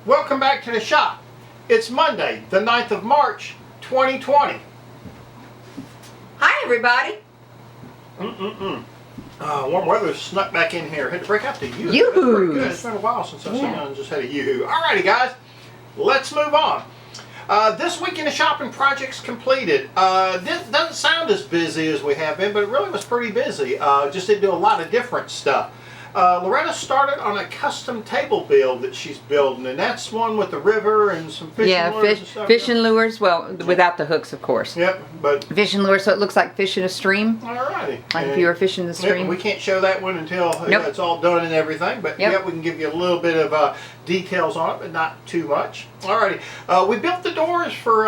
Welcome back to the shop. It's Monday, the 9th of March, 2020. Hi, everybody. Warm weather snuck back in here. Had to break out the yoo-hoo. Yoo-hoo. It's been a while since I've just had a yoo-hoo. Alrighty, guys, let's move on. This week in the shopping projects completed. This doesn't sound as busy as we have been, but it really was pretty busy. Just did do a lot of different stuff. Loretta started on a custom table build that she's building, and that's one with the river and some fishing lures and stuff. Fishing lures, well, without the hooks, of course. Yep, but... Fishing lures, so it looks like fish in a stream. Alrighty. Like if you were fishing the stream. We can't show that one until it's all done and everything, but yeah, we can give you a little bit of details on it, but not too much. Alrighty. We built the doors for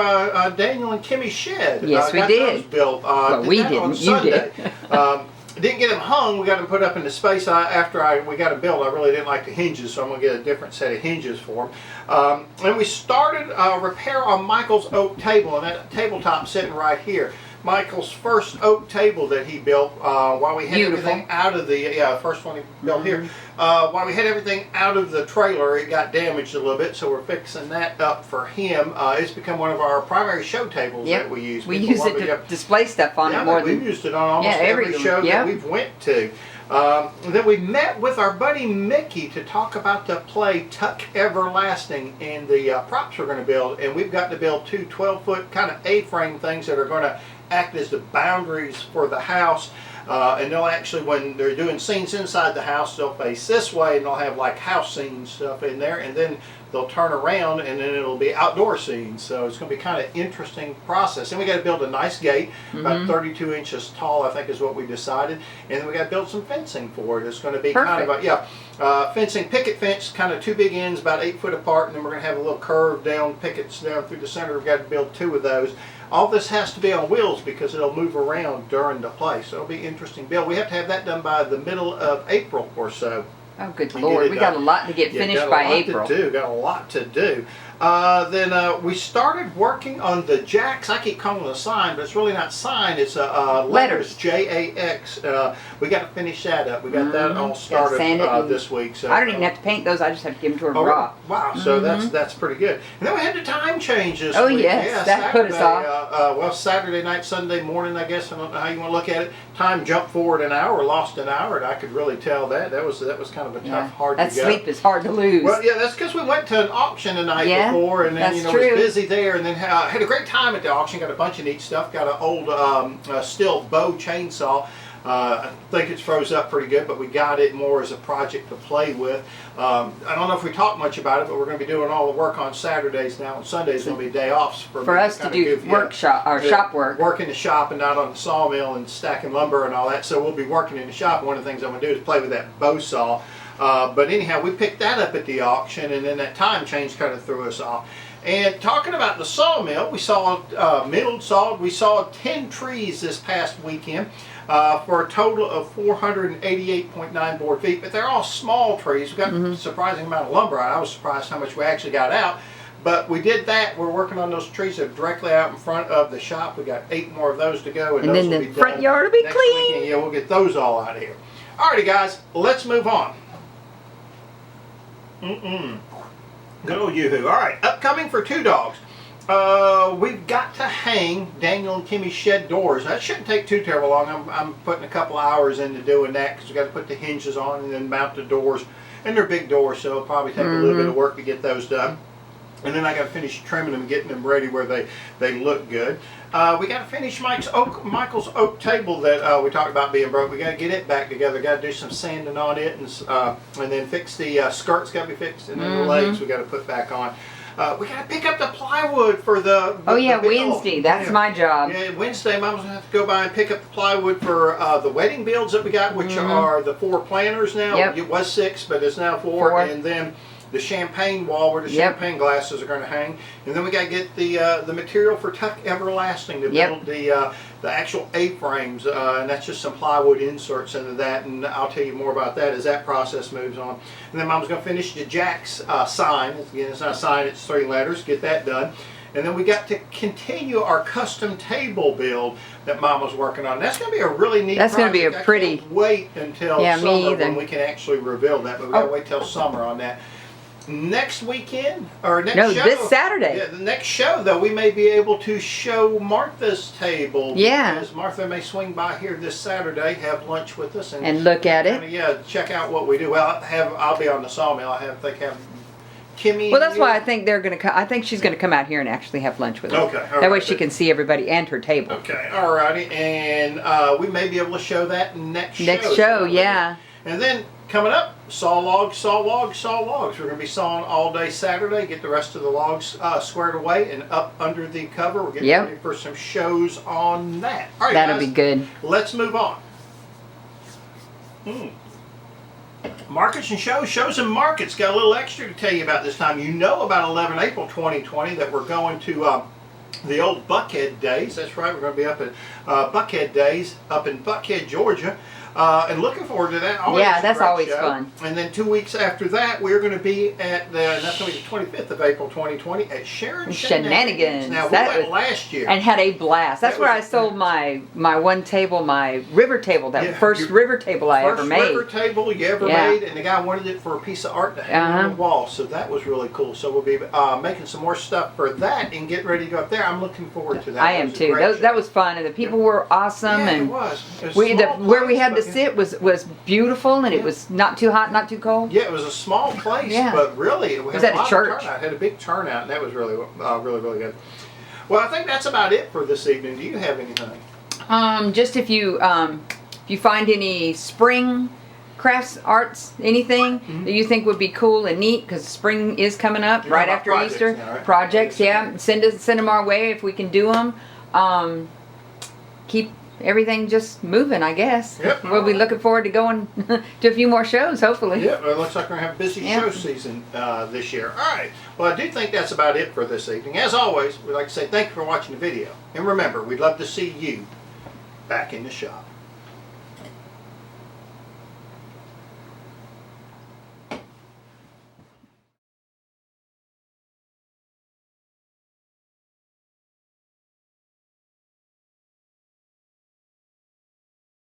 Daniel and Kimmy's shed. Yes, we did. Those built. Well, we didn't. You did. Didn't get them hung. We got them put up in the space after we got them built. I really didn't like the hinges, so I'm going to get a different set of hinges for them. And we started repair on Michael's oak table, and that tabletop sitting right here. Michael's first oak table that he built while we had everything out of the first one he built here. While we had everything out of the trailer, it got damaged a little bit, so we're fixing that up for him. It's become one of our primary show tables that we use. We use it to display stuff on it more than... We've used it on almost every show that we've went to. Then we met with our buddy Mickey to talk about the play Tuck Everlasting and the props we're going to build. And we've got to build two 12-foot kind of A-frame things that are going to act as the boundaries for the house. And they'll actually, when they're doing scenes inside the house, they'll face this way and they'll have like house scenes stuff in there, and then they'll turn around and then it'll be outdoor scenes. So it's going to be kind of interesting process. And we got to build a nice gate, about 32 inches tall, I think is what we decided. And then we got to build some fencing for it. It's going to be kind of a, fencing, picket fence, kind of two big ends, about 8 foot apart, and then we're going to have a little curve down, pickets down through the center. We've got to build 2 of those. All this has to be on wheels because it'll move around during the play. So it'll be an interesting build. We have to have that done by the middle of April or so. Oh, good Lord. We got a lot to get finished by April. Got a lot to do. Then we started working on the jacks. I keep calling it a sign, but it's really not sign. It's letters, J-A-X. We got to finish that up. We got that all started this week. So I don't even have to paint those. I just have to give them to her raw. Wow, so that's pretty good. And then we had the time change this week. Yes, that put us off. Well, Saturday night, Sunday morning, I guess. I don't know how you want to look at it. Time jumped forward an hour, lost an hour, and I could really tell that. That was kind of a tough, hard to go. That sleep is hard to lose. Well, yeah, that's because we went to an auction the night before, and then was busy there, and then had a great time at the auction. Got a bunch of neat stuff. Got an old steel bow chainsaw. I think it's froze up pretty good, but we got it more as a project to play with. I don't know if we talked much about it, but we're going to be doing all the work on Saturdays now, and Sundays will be day offs for us to do shop work. Work in the shop and not on the sawmill and stacking lumber and all that. So we'll be working in the shop. One of the things I'm going to do is play with that bow saw. But anyhow, we picked that up at the auction, and then that time change kind of threw us off. And talking about the sawmill, we saw milled, sawed. We sawed 10 trees this past weekend. For a total of 488.9 board feet, but they're all small trees. We got a surprising amount of lumber out. I was surprised how much we actually got out, but we did that. We're working on those trees that are directly out in front of the shop. We got 8 more of those to go, and those then the front yard will be clean. Weekend. Yeah, we'll get those all out of here. Alrighty, guys, let's move on. Good old yoo-hoo. All right, upcoming for 2 dogs. We've got to hang Daniel and Kimmy's shed doors. That shouldn't take too terrible long. I'm putting a couple hours into doing that because we've got to put the hinges on and then mount the doors. And they're big doors, so it'll probably take a little bit of work to get those done. And then I got to finish trimming them and getting them ready where they look good. We got to finish Michael's oak table that we talked about being broke. We got to get it back together. Got to do some sanding on it and then fix the skirts. Got to be fixed, and then the legs we got to put back on. We got to pick up the plywood for the Wednesday. That's my job. Yeah, Wednesday, Mom's going to have to go by and pick up the plywood for the wedding builds that we got, which are the 4 planters now. It was 6, but it's now 4. And then the champagne wall where the champagne glasses are going to hang. And then we got to get the material for Tuck Everlasting to build the actual A-frames. And that's just some plywood inserts into that. And I'll tell you more about that as that process moves on. And then Mom's going to finish the Jack's sign. Again, it's not a sign, it's 3 letters. Get that done. And then we got to continue our custom table build that Mom was working on. That's going to be a really neat project. That's going to be a pretty... Wait until summer when we can actually reveal that. But we got to wait till summer on that. next weekend or next No, show, this Saturday. Yeah, the next show though, we may be able to show Martha's table. Yeah. Because Martha may swing by here this Saturday, have lunch with us, And look at it. Yeah, check out what we do. Well, I'll be on the sawmill. I think Kimmy. Well, that's why I think they're gonna come. I think she's gonna come out here and actually have lunch with us. Okay. That way she can see everybody and her table. Okay. Alrighty, and we may be able to show that next show. Yeah. And then coming up, saw logs. We're going to be sawing all day Saturday. Get the rest of the logs squared away and up under the cover. We're getting ready for some shows on that. All right, that'll guys, be good. Let's move on. Markets and shows and markets. Got a little extra to tell you about this time. You know about 11 April 2020 that we're going to the old Buckhead Days. That's right, we're going to be up at Buckhead Days up in Buckhead, Georgia. And looking forward to that. Always that's always fun. And then 2 weeks after that, we're going to be at that's going to be the 25th of April 2020 at Sharon Shenanigans. Now, we went last year. And had a blast. That's where I sold my one table, my river table, first river table I ever made. First river table you ever made, and the guy wanted it for a piece of art to hang on the wall. So that was really cool. So we'll be making some more stuff for that and getting ready to go up there. I'm looking forward to that. I am too. That was fun, and the people were awesome. Yeah, and it was. Where we had to sit was beautiful, and it was not too hot, not too cold. Yeah, it was a small place, but really it was at a church. It had a big turnout, and that was really, really good. Well, I think that's about it for this evening. Do you have anything? Just if you find any spring crafts, arts, anything that you think would be cool and neat, because spring is coming up right after Easter. Now, right? Projects, send them our way if we can do them. Keep everything just moving, I guess. Yep. We'll be looking forward to going to a few more shows, hopefully. Yeah, it looks like we're going to have a busy show season this year. All right. Well, I do think that's about it for this evening. As always, we'd like to say thank you for watching the video. And remember, we'd love to see you back in the shop.